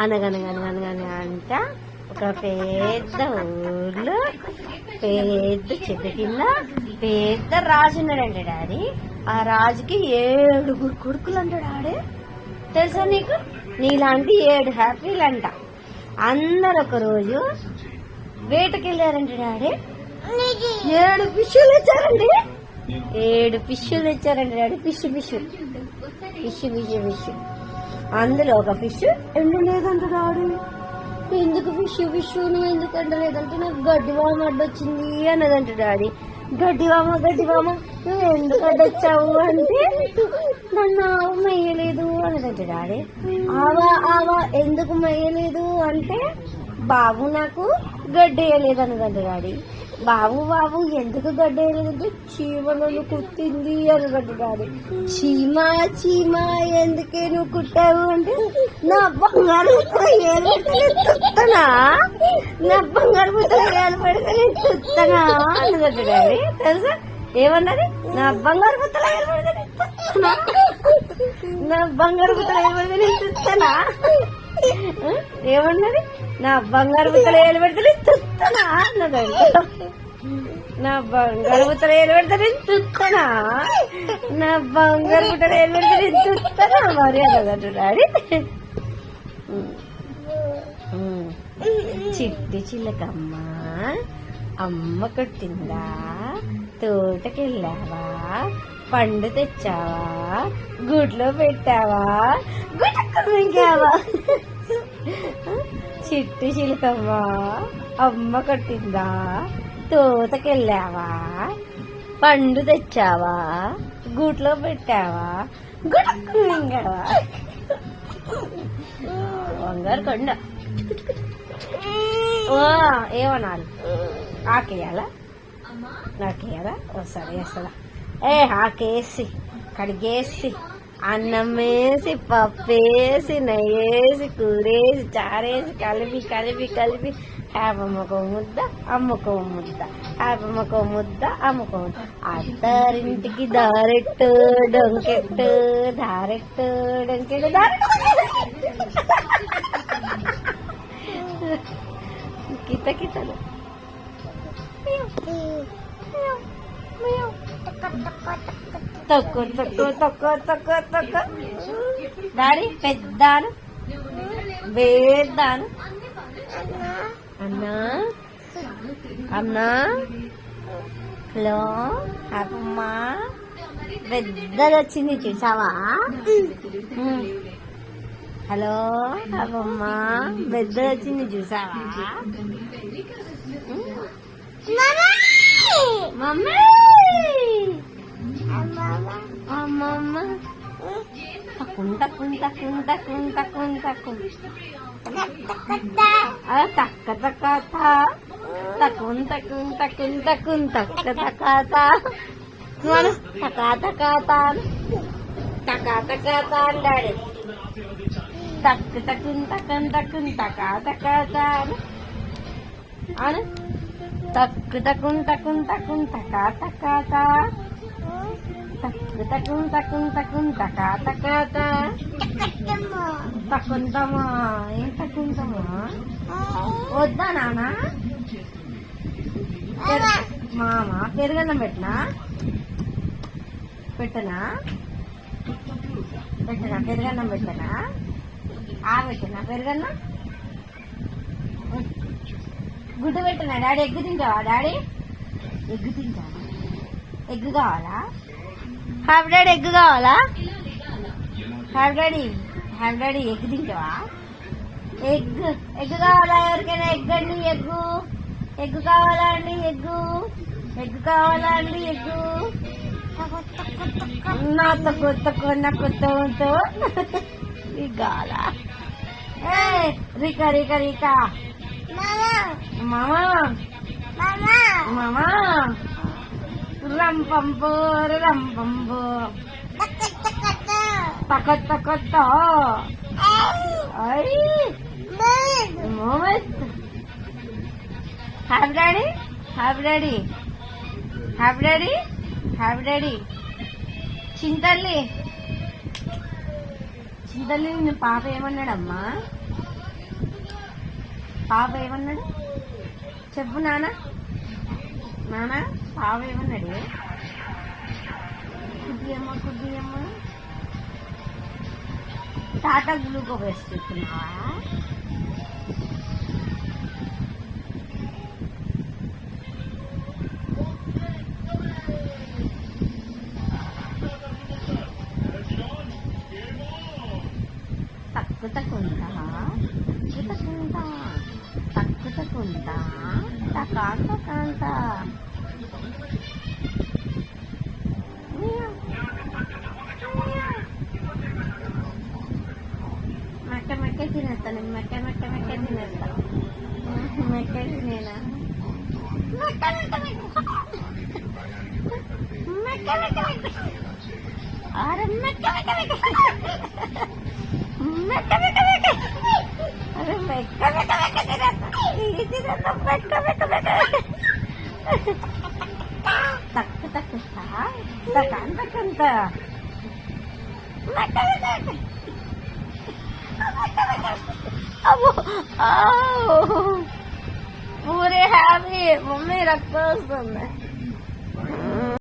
అనగనగనగనగనగంట ఒక పెద్ద ఊర్లో పెద్ద చెట్టు కింద పెద్ద రాజు ఉన్నాడంట డాడీ. ఆ రాజుకి 7 కొడుకులు అంట డాడీ. తెలుసా నీకు? నీలాంటి 7 హ్యాపీలు అంట. అందరు ఒక రోజు వేటకెళ్ళారంట డాడీ. 7 ఫిష్లు తెచ్చారండి. 7 ఫిష్లు తెచ్చారంట డాడీ. ఫిష్ అందులో ఒక ఫిష్ ఎండలేదంట డాడీ. ఎందుకు ఫిష్ నువ్వు ఎందుకు ఎండలేదంటే నాకు గడ్డివామ అడ్డొచ్చింది అన్నదంట డాడీ. గడ్డివామ నువ్వు ఎందుకు అడ్డొచ్చావు అంటే నన్ను ఆవు మెయ్యలేదు అన్నదంట డాడీ. ఆవా ఎందుకు మెయ్యలేదు అంటే బాబు నాకు గడ్డి వేయలేదు అన్నదంట డాడీ. బాబు ఎందుకు గడ్డి వేయలేదంటే చీమ నన్ను కుట్టింది అన్నదంట డాడీ. చీమ ఎందుకే నువ్వు కుట్టావు అంటే నా బంగారు తుత్తనా తుత్తనా అన్నదంట డాడీ. తెలుసా ఏమన్నది? నా బంగారు పుత్తల తుత్తనా ఏమన్నది? నా బంగారు పుత్తల ఏలు పెడితే తుత్తనా అన్నదండి. నా బంగారు పుత్తల ఏలు పెడితే తుత్తనా తుత్తనా మరి అన్నదంట డాడీ. చిట్టి చిలకమ్మ అమ్మ కొట్టిందా, తోటకెళ్ళావా, పండు తెచ్చావా, గుడ్లో పెట్టావా, గుటక్కలు మింగావా. చిట్టి చిలకమ్మ అమ్మ కొట్టిందా, తోటకెళ్ళావా, పండు తెచ్చావా, గుడ్లో పెట్టావా, గుటక్కలు మింగావా. బంగారు కొండ ఏమనాలి? ఆకేయాలా? సరే వేస్తా. ఆకేసి కడిగేసి అన్నం వేసి పప్పేసి నెయ్యేసి కూరేసి చారేసి కలిపి హ్యాపమ్మకో ముద్ద అమ్మకో ముద్ద, హ్యాపమ్మకో ముద్ద అమ్మకో ముద్ద. అత్తారింటికి దారెట్టు డొంకెట్టు దారెట్టు డొంకెట్టు కితలు తొక్క డాడీ. పెద్దాను వేద్దాను అన్నా హలో హ్యాపమ్మా పెద్దది వచ్చింది చూసావా? హలో హ్యాపమ్మా పెద్దది వచ్చింది చూసావా? మమ్మీ అమ్మమ్మ తక్కువ తక్కుంటామా ఏం తక్కుంటామా? వద్దా నాన్న? మామ పెరుగన్నం పెట్టనా? పెరుగన్నం పెట్టనా? పెరుగన్నం గుడ్డు పెట్టనా? డాడీ ఎగ్గు తింటావా? డాడీ ఎగ్గు తింటావా? ఎగ్గు కావాలా? హ్యావ్ డాడీ ఎగ్గు కావాలా? హ్యావ్ డాడీ ఎగ్గు తింటావా? ఎగ్గు కావాలా? ఎవరికైనా ఎగ్ అండి. ఎగ్గు కావాలా అండి? ఎగ్గు కావాలా అండి? నాతో కొత్త కావాలా? రికా మామా రంపంపు కొత్త హ్యావ్ డాడీ చింతల్లి నిన్ను పాప ఏమన్నాడమ్మా? పాప ఏమన్నాడు చెప్పు నాన్న. నాన్న పాప ఏమన్నాడు? కుద్దియమ్మ కుద్దియమ్మ. టాటా గ్లూకో వేస్తున్నావా? తక్కుతకుంటా తక్కుతకుంటా తక్కుతకుంటా తకాంత మెక్క మెక్క తినేస్తాను. మెక్క మెక్క మెక్క తినేస్తాను. మెక్క తినేనా? మెక్క మెక్క మెక్క మెక్క మెక్క. అరే మెక్క మెక్క మెక్క మెక్క మెక్క మెక్క. అరే మెక్క మెక్క మెక్క తినేస్తా. ఇది తినేస్తా. మెక్క మెక్క మెక్క తక్కు తక్కుతా తకంత మెక్క మెక్క. అబ్బో పూరే హ్యాపీ. మమ్మీ రక్తం వస్తుంది.